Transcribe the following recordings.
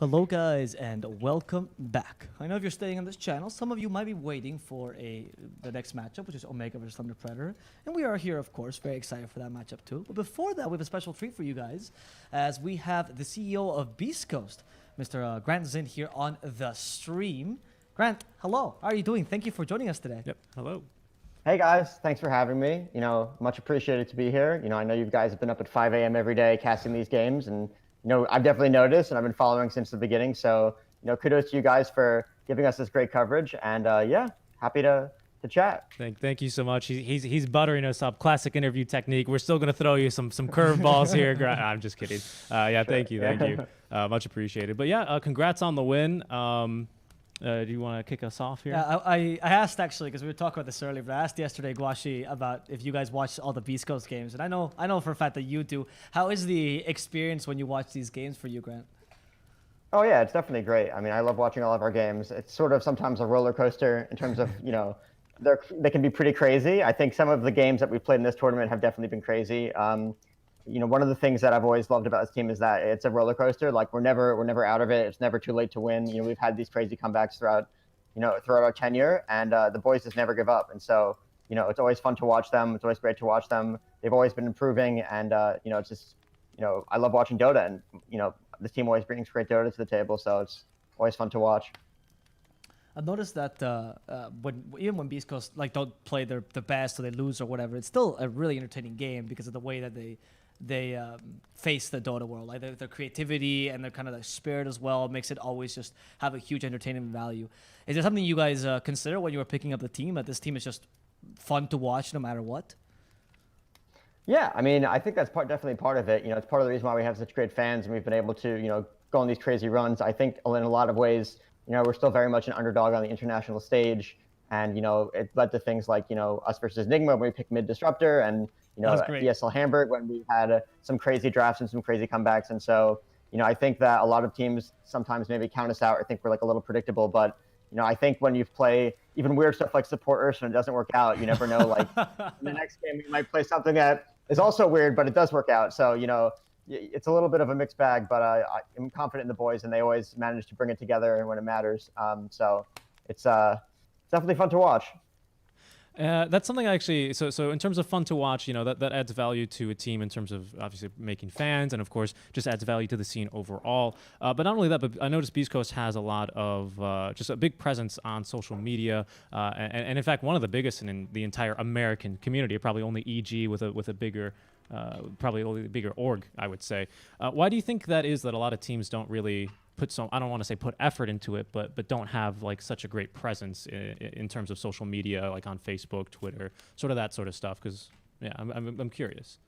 Hello guys and welcome back. I know if you're staying on this channel, some of you might be waiting for the next matchup, which is Omega versus Thunder Predator. And we are here, of course, very excited for that matchup too. But before that, we have a special treat for you guys, as we have the CEO of Beastcoast, Mr. Grant Zinn, here on the stream. Grant, hello. How are you doing? Thank you for joining us today. Yep, hello. Hey guys, thanks for having me. Much appreciated to be here. I know you guys have been up at 5 a.m. every day casting these games, and I've definitely noticed, and I've been following since the beginning. So, kudos to you guys for giving us this great coverage, and yeah, happy to chat. Thank you so much. He's buttering us up. Classic interview technique. We're still gonna throw you some curveballs here. I'm just kidding. Yeah, thank you. Much appreciated. But yeah, congrats on the win. Do you want to kick us off here? Yeah, I asked actually, because we were talking about this earlier, but I asked yesterday Guashi about if you guys watch all the Beast Coast games, and I know for a fact that you do. How is the experience when you watch these games for you, Grant? Oh yeah, it's definitely great. I mean, I love watching all of our games. It's sort of sometimes a roller coaster in terms of, they can be pretty crazy. I think some of the games that we've played in this tournament have definitely been crazy. One of the things that I've always loved about this team is that it's a roller coaster. Like we're never out of it. It's never too late to win. We've had these crazy comebacks throughout our tenure, and the boys just never give up. And so, it's always fun to watch them. It's always great to watch them. They've always been improving, and it's just, I love watching Dota, and this team always brings great Dota to the table. So it's always fun to watch. I've noticed that even when Beast Coast don't play their best or they lose or whatever, it's still a really entertaining game because of the way that they face the Dota world. Like their creativity and their kind of spirit as well makes it always just have a huge entertainment value. Is there something you guys consider when you were picking up the team, that this team is just fun to watch no matter what? Yeah, I mean, I think that's definitely part of it. It's part of the reason why we have such great fans and we've been able to, go on these crazy runs. I think in a lot of ways, we're still very much an underdog on the international stage. And, it led to things like, us versus Enigma when we picked mid disruptor, and, ESL Hamburg when we had some crazy drafts and some crazy comebacks. And so, I think that a lot of teams sometimes maybe count us out or think we're a little predictable. But, I think when you play even weird stuff like support Ursa and it doesn't work out, you never know, in the next game, we might play something that is also weird, but it does work out. So, it's a little bit of a mixed bag, but I'm confident in the boys, and they always manage to bring it together when it matters. So it's definitely fun to watch. That's something actually, so in terms of fun to watch, that adds value to a team in terms of obviously making fans, and of course just adds value to the scene overall. But not only that, but I noticed Beast Coast has a lot of just a big presence on social media, and in fact one of the biggest in the entire American community, probably only EG with a bigger, probably only a bigger org, I would say. Why do you think that is, that a lot of teams don't really I don't want to say put effort into it, but don't have such a great presence in terms of social media, on Facebook, Twitter, that sort of stuff? Because yeah, I'm curious.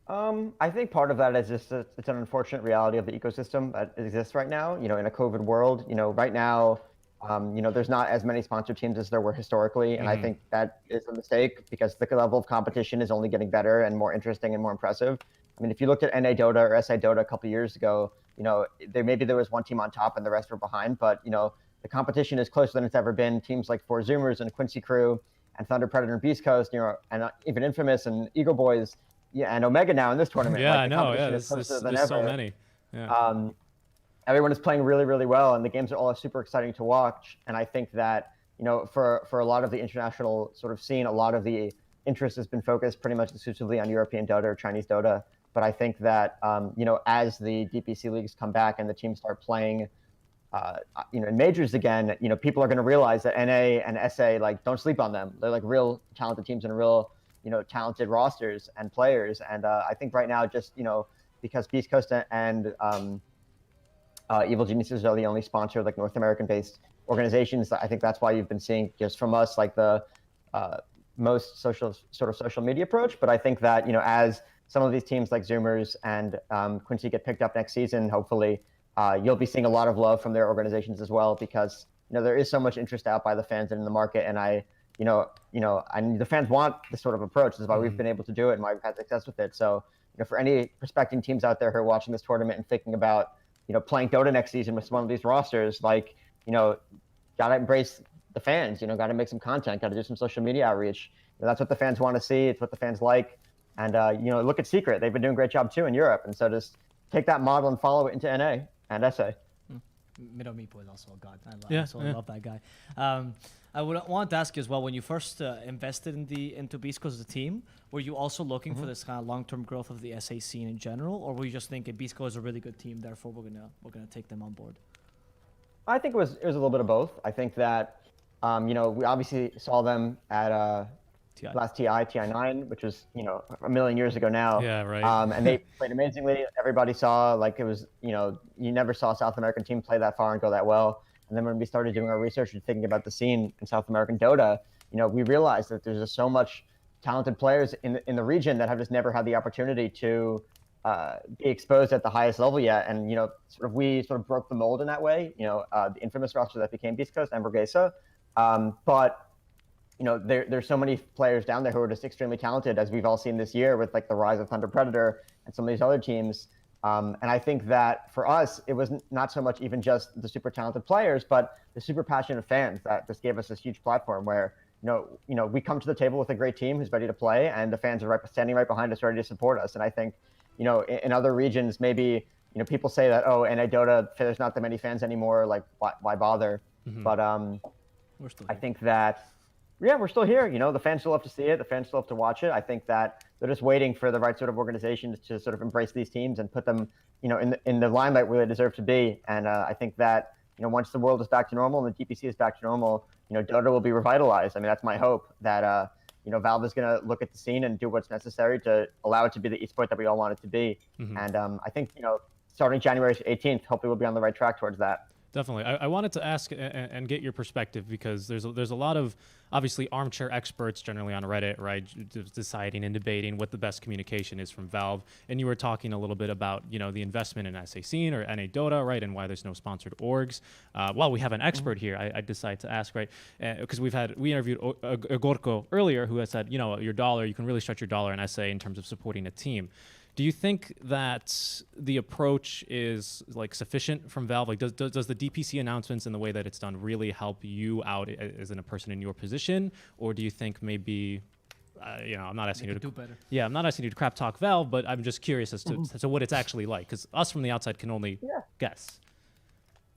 I think part of that is just it's an unfortunate reality of the ecosystem that exists right now. In a COVID world, right now, there's not as many sponsored teams as there were historically, and I think that is a mistake because the level of competition is only getting better and more interesting and more impressive. I mean, if you looked at NA Dota or SA Dota a couple years ago, there was one team on top and the rest were behind, but the competition is closer than it's ever been. Teams like Four Zoomers and Quincy Crew and Thunder Predator and Beast Coast, and even Infamous and Eagle Boys, and Omega now in this tournament. Yeah, I know. Yeah, there's so many. Yeah. Everyone is playing really, really well, and the games are all super exciting to watch. And I think that for a lot of the international sort of scene, a lot of the interest has been focused pretty much exclusively on European Dota or Chinese Dota. But I think that, as the DPC leagues come back and the teams start playing, in majors again, people are going to realize that NA and SA, don't sleep on them. They're real talented teams and real, talented rosters and players. And I think right now, just, because Beast Coast and Evil Geniuses are the only sponsor, North American-based organizations, I think that's why you've been seeing just from us, the most social media approach. But I think that, as some of these teams like Zoomers and Quincy get picked up next season, hopefully, you'll be seeing a lot of love from their organizations as well, because there is so much interest out by the fans and in the market, and and the fans want this sort of approach. This is why we've been able to do it and why we've had success with it. So, for any prospecting teams out there who are watching this tournament and thinking about playing Dota next season with one of these rosters, gotta embrace the fans. Gotta make some content, gotta do some social media outreach. That's what the fans want to see. It's what the fans like. And, look at Secret. They've been doing a great job, too, in Europe. And so just take that model and follow it into NA and SA. Mido Meepo is also a god. I Yeah. love that guy. I would want to ask you as well, when you first invested into Beastcoast as a team, were you also looking for this kind of long-term growth of the SA scene in general, or were you just thinking Beastcoast is a really good team, therefore we're gonna take them on board? I think it was a little bit of both. I think that, we obviously saw them at TI. last TI9, which was, a million years ago now. Yeah, right. And they played amazingly. Everybody saw, like, it was, you never saw a South American team play that far and go that well. And then when we started doing our research and thinking about the scene in South American Dota, we realized that there's just so much talented players in the region that have just never had the opportunity to be exposed at the highest level yet. And, we broke the mold in that way, the infamous roster that became Beastcoast and Burguesa. But there's so many players down there who are just extremely talented, as we've all seen this year with like the rise of Thunder Predator and some of these other teams. And I think that for us, it was not so much even just the super talented players, but the super passionate fans that just gave us this huge platform where, we come to the table with a great team who's ready to play, and the fans are standing right behind us, ready to support us. And I think, in other regions, maybe, people say that, oh, NA Dota, there's not that many fans anymore, like, why bother? But I think that, yeah, we're still here. The fans still have to see it. The fans still have to watch it. I think that they're just waiting for the right sort of organizations to sort of embrace these teams and put them, in the limelight where they deserve to be. And I think that, once the world is back to normal and the DPC is back to normal, Dota will be revitalized. I mean, that's my hope that, Valve is going to look at the scene and do what's necessary to allow it to be the esport that we all want it to be. And I think, starting January 18th, hopefully we'll be on the right track towards that. Definitely. I wanted to ask and get your perspective, because there's a lot of obviously armchair experts generally on Reddit, right, deciding and debating what the best communication is from Valve. And you were talking a little bit about, the investment in SA Scene or NA Dota, right, and why there's no sponsored orgs. While we have an expert here, I decided to ask, right, because we interviewed Gorko earlier, who has said, your dollar, you can really stretch your dollar in SA in terms of supporting a team. Do you think that the approach is like sufficient from Valve? Like, does the DPC announcements and the way that it's done really help you out as a person in your position, or do you think maybe, I'm not asking you to do better? Yeah, I'm not asking you to crap talk Valve, but I'm just curious as to what it's actually like, because us from the outside can only guess.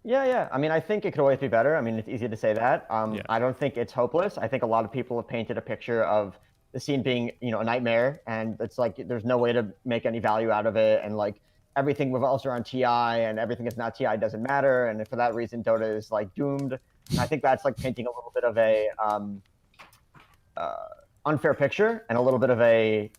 Yeah. I mean, I think it could always be better. I mean, it's easy to say that. I don't think it's hopeless. I think a lot of people have painted a picture of the scene being, a nightmare, and it's like there's no way to make any value out of it, and like everything revolves around TI, and everything that's not TI doesn't matter, and for that reason, Dota is like doomed. And I think that's like painting a little bit of a unfair picture and a little bit of a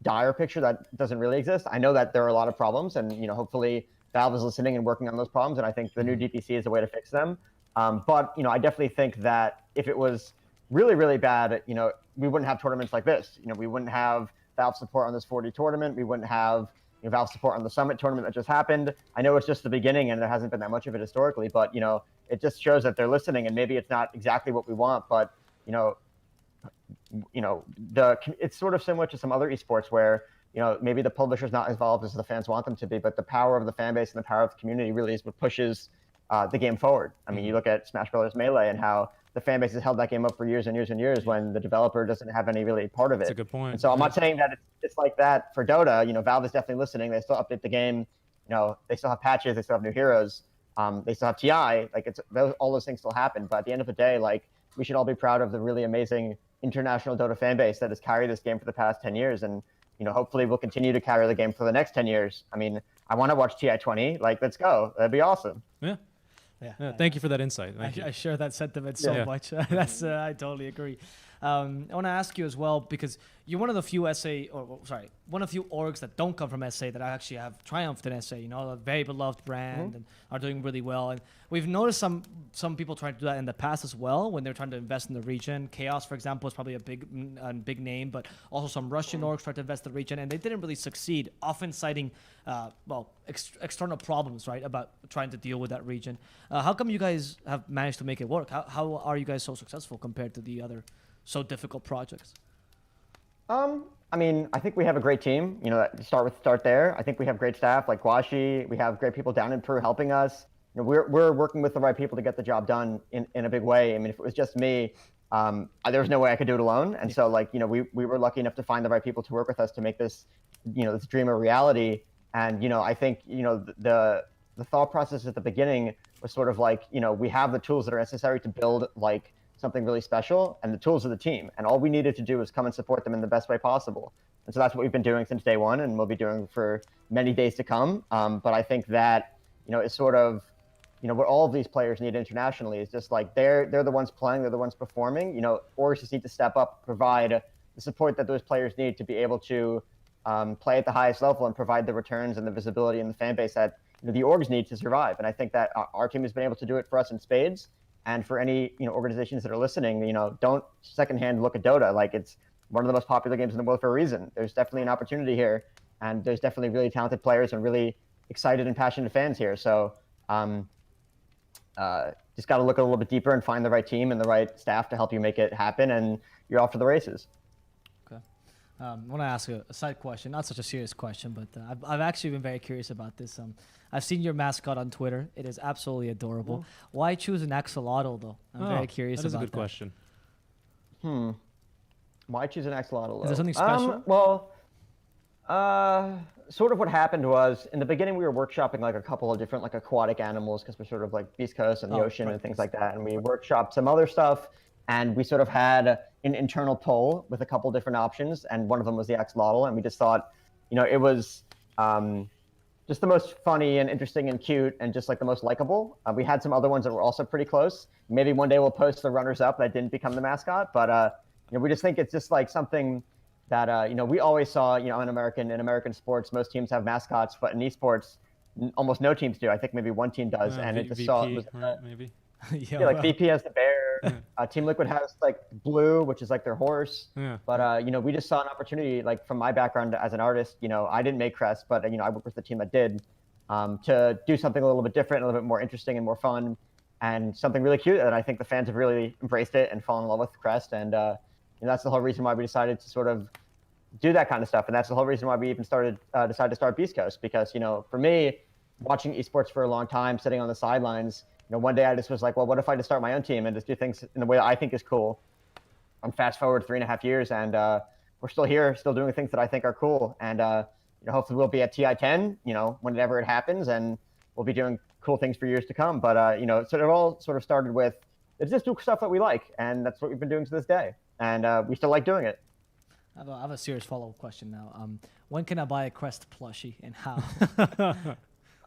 dire picture that doesn't really exist. I know that there are a lot of problems, and hopefully Valve is listening and working on those problems, and I think the new DPC is a way to fix them. But I definitely think that if it was really, really bad, we wouldn't have tournaments like this. We wouldn't have Valve support on this 40 tournament. We wouldn't have Valve support on the Summit tournament that just happened. I know it's just the beginning and there hasn't been that much of it historically, but it just shows that they're listening, and maybe it's not exactly what we want, but it's sort of similar to some other esports where maybe the publisher's not as involved as the fans want them to be, but the power of the fan base and the power of the community really is what pushes the game forward. I mean, you look at Smash Brothers Melee and how the fan base has held that game up for years and years and years when the developer doesn't have any really part of it. That's a good point. And so I'm not saying that it's like that for Dota. Valve is definitely listening. They still update the game. They still have patches. They still have new heroes. They still have TI. Like all those things still happen. But at the end of the day, like we should all be proud of the really amazing international Dota fan base that has carried this game for the past 10 years. And hopefully we'll continue to carry the game for the next 10 years. I mean, I want to watch TI20. Like, let's go. That'd be awesome. Yeah. Thank you for that insight. I share that sentiment so much. That's I totally agree. I want to ask you as well, because you're one of the few one of the few orgs that don't come from SA that actually have triumphed in SA. A very beloved brand and are doing really well. And we've noticed some people trying to do that in the past as well when they're trying to invest in the region. Chaos, for example, is probably a big name, but also some Russian orgs tried to invest in the region, and they didn't really succeed, often citing external problems, right, about trying to deal with that region. How come you guys have managed to make it work? How are you guys so successful compared to the other so difficult projects? I mean, I think we have a great team. Start there. I think we have great staff like Guashi. We have great people down in Peru helping us. We're working with the right people to get the job done in a big way. I mean, if it was just me, there was no way I could do it alone. And so, like, we were lucky enough to find the right people to work with us to make this, this dream a reality. And I think the the thought process at the beginning was sort of like, we have the tools that are necessary to build like something really special, and the tools of the team, and all we needed to do was come and support them in the best way possible. And so that's what we've been doing since day one, and we'll be doing for many days to come. But I think that, it's sort of, what all of these players need internationally is just like they're the ones playing, they're the ones performing. Orgs just need to step up, provide the support that those players need to be able to play at the highest level and provide the returns and the visibility and the fan base that the orgs need to survive. And I think that our team has been able to do it for us in spades. And for any organizations that are listening, don't secondhand look at Dota. Like, it's one of the most popular games in the world for a reason. There's definitely an opportunity here, and there's definitely really talented players and really excited and passionate fans here. So just got to look a little bit deeper and find the right team and the right staff to help you make it happen, and you're off to the races. Okay. I want to ask a side question, not such a serious question, but I've actually been very curious about this. I've seen your mascot on Twitter. It is absolutely adorable. Ooh. Why choose an axolotl, though? I'm very curious about that. That is a good question. Why choose an axolotl? Is there something special? Well, sort of what happened was, in the beginning, we were workshopping like a couple of different like aquatic animals because we're sort of like Beastcoast and the ocean and things like that. And we workshopped some other stuff, and we sort of had an internal poll with a couple different options, and one of them was the axolotl. And we just thought, it was just the most funny and interesting and cute and just like the most likable. We had some other ones that were also pretty close. Maybe one day we'll post the runners up that didn't become the mascot, but we just think it's just like something that we always saw. In American sports, most teams have mascots, but in esports, almost no teams do. I think maybe one team does, and it just VP, right, maybe. Like VP has the bear. Team Liquid has like Blue, which is like their horse. Yeah. But we just saw an opportunity, like from my background as an artist. I didn't make Crest, but I worked with the team that did, to do something a little bit different, a little bit more interesting and more fun, and something really cute. And I think the fans have really embraced it and fallen in love with Crest. And that's the whole reason why we decided to sort of do that kind of stuff. And that's the whole reason why we even decided to start Beastcoast, because for me, watching esports for a long time, sitting on the sidelines. One day I just was like, well, what if I just start my own team and just do things in the way that I think is cool? I'm fast forward 3.5 years, and we're still here, still doing things that I think are cool. And hopefully we'll be at TI10, whenever it happens, and we'll be doing cool things for years to come. But so it all sort of started with, it's just do stuff that we like, and that's what we've been doing to this day, and we still like doing it. I have a serious follow-up question now. When can I buy a Crest plushie, and how?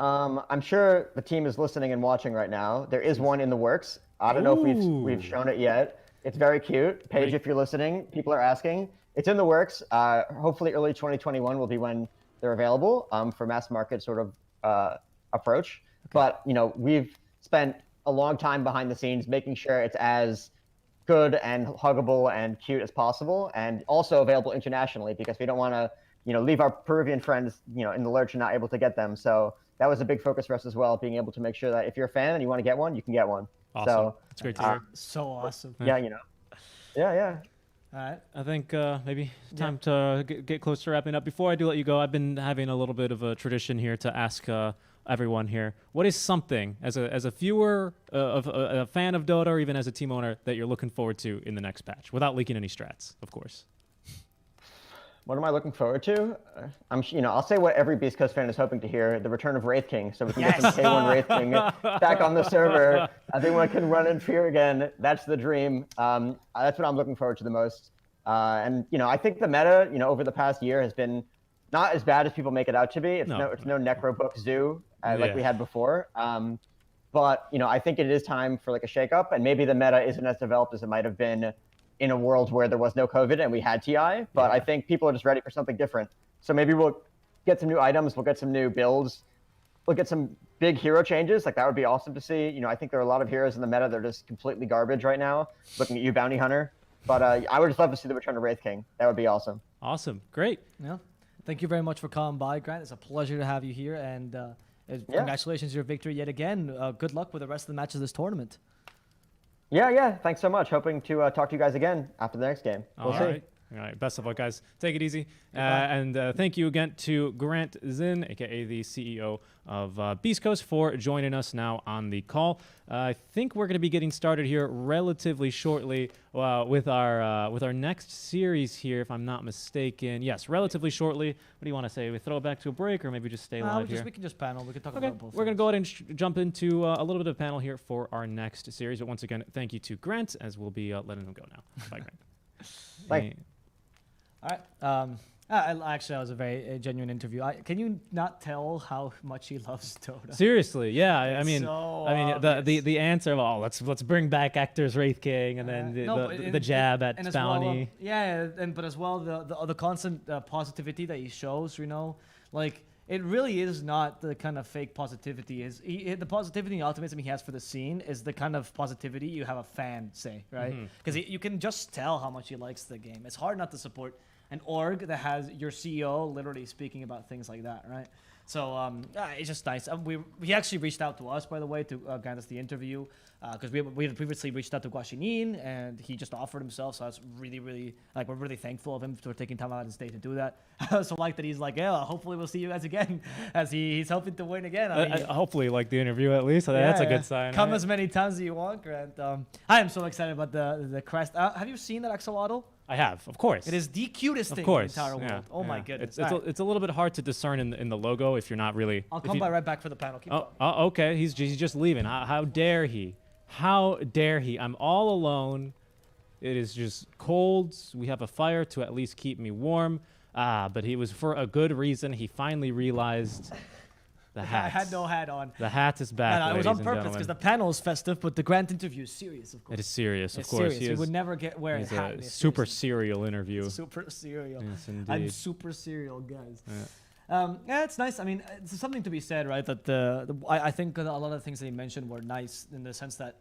I'm sure the team is listening and watching right now. There is one in the works. I don't know if we've shown it yet. It's very cute. Paige, if you're listening, people are asking. It's in the works. Hopefully early 2021 will be when they're available for mass market sort of approach. Okay. But, we've spent a long time behind the scenes making sure it's as good and huggable and cute as possible, and also available internationally, because we don't want to, leave our Peruvian friends, in the lurch and not able to get them. So that was a big focus for us as well, being able to make sure that if you're a fan and you want to get one, you can get one. Awesome. So it's great to hear. So awesome. Yeah, yeah. All right. I think maybe time to get close to wrapping up. Before I do let you go, I've been having a little bit of a tradition here to ask everyone here, what is something as a viewer, a fan of Dota, or even as a team owner, that you're looking forward to in the next patch, without leaking any strats, of course? What am I looking forward to? I'll say what every Beastcoast fan is hoping to hear: the return of Wraith King, so we can get some K1 Wraith King back on the server. Everyone can run in fear again. That's the dream. That's what I'm looking forward to the most. And I think the meta, over the past year has been not as bad as people make it out to be. It's no Necrobook Zoo like we had before. But I think it is time for like a shakeup, and maybe the meta isn't as developed as it might have been in a world where there was no COVID and we had TI, but I think people are just ready for something different. So maybe we'll get some new items, we'll get some new builds, we'll get some big hero changes. Like, that would be awesome to see. I think there are a lot of heroes in the meta that are just completely garbage right now. Looking at you, Bounty Hunter. But I would just love to see the return of Wraith King. That would be awesome. Awesome. Great. Yeah. Thank you very much for coming by, Grant. It's a pleasure to have you here, and congratulations on your victory yet again. Good luck with the rest of the matches of this tournament. Yeah. Thanks so much. Hoping to talk to you guys again after the next game. We'll see. Right. All right, best of luck, guys. Take it easy. And thank you again to Grant Zinn, a.k.a. the CEO of Beastcoast, for joining us now on the call. I think we're going to be getting started here relatively shortly with our next series here, if I'm not mistaken. Yes, relatively shortly. What do you want to say? We throw it back to a break, or maybe just stay live here? We can just panel. We can talk Okay, about both. we're going to go ahead and jump into a little bit of panel here for our next series. But once again, thank you to Grant, as we'll be letting him go now. Bye, Grant. Bye. All right. Actually, that was a very genuine interview. Can you not tell how much he loves Dota? Seriously, yeah. I mean, so the answer. Oh, let's bring back Ector's Wraith King, and then the jab at Spawny. But as well the constant positivity that he shows. Like it really is not the kind of fake positivity. The positivity and optimism he has for the scene is the kind of positivity you have a fan say, right? Because you can just tell how much he likes the game. It's hard not to support an org that has your CEO literally speaking about things like that, right? So it's just nice. He actually reached out to us, by the way, to grant us the interview, because we had previously reached out to Guaxinim, and he just offered himself. So that's really, really, we're really thankful of him for taking time out of his day to do that. I also like that he's like, yeah, hopefully we'll see you guys again, as he's hoping to win again. Hopefully, like the interview at least. That's a good sign. Come as many times as you want, Grant. I am so excited about the crest. Have you seen that axolotl? I have, of course. It is the cutest thing in the entire world. Oh my goodness. It's a little bit hard to discern in the logo if you're not really. I'll come by right back for the panel. Keep going. Okay. He's just leaving. How dare he? How dare he? I'm all alone. It is just cold. We have a fire to at least keep me warm. But he was for a good reason. He finally realized the hat. I had no hat on. The hat is back. And it was on purpose because the panel is festive, but the Grant interview is serious, of course. It is serious, of course. Serious. He would never wear a hat. It's a super serial interview. Super serial. Yes, indeed. I'm super serial, guys. Yeah. It's nice. I mean, it's something to be said, right? That I think a lot of the things that he mentioned were nice in the sense that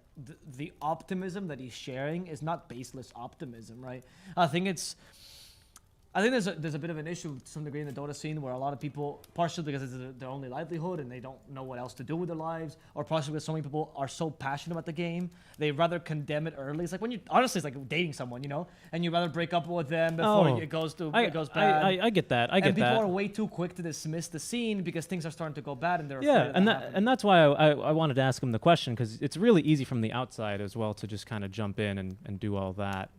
the optimism that he's sharing is not baseless optimism, right? I think there's a bit of an issue to some degree in the Dota scene where a lot of people, partially because it's their only livelihood and they don't know what else to do with their lives, or partially because so many people are so passionate about the game, they rather condemn it early. It's like honestly, it's like dating someone, and you rather break up with them before it goes bad. I get that. I get that. And people are way too quick to dismiss the scene because things are starting to go bad and they're afraid of and that's why I wanted to ask him the question, because it's really easy from the outside as well to just kind of jump in and do all that.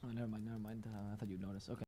Oh, never mind. I thought you'd notice. Okay.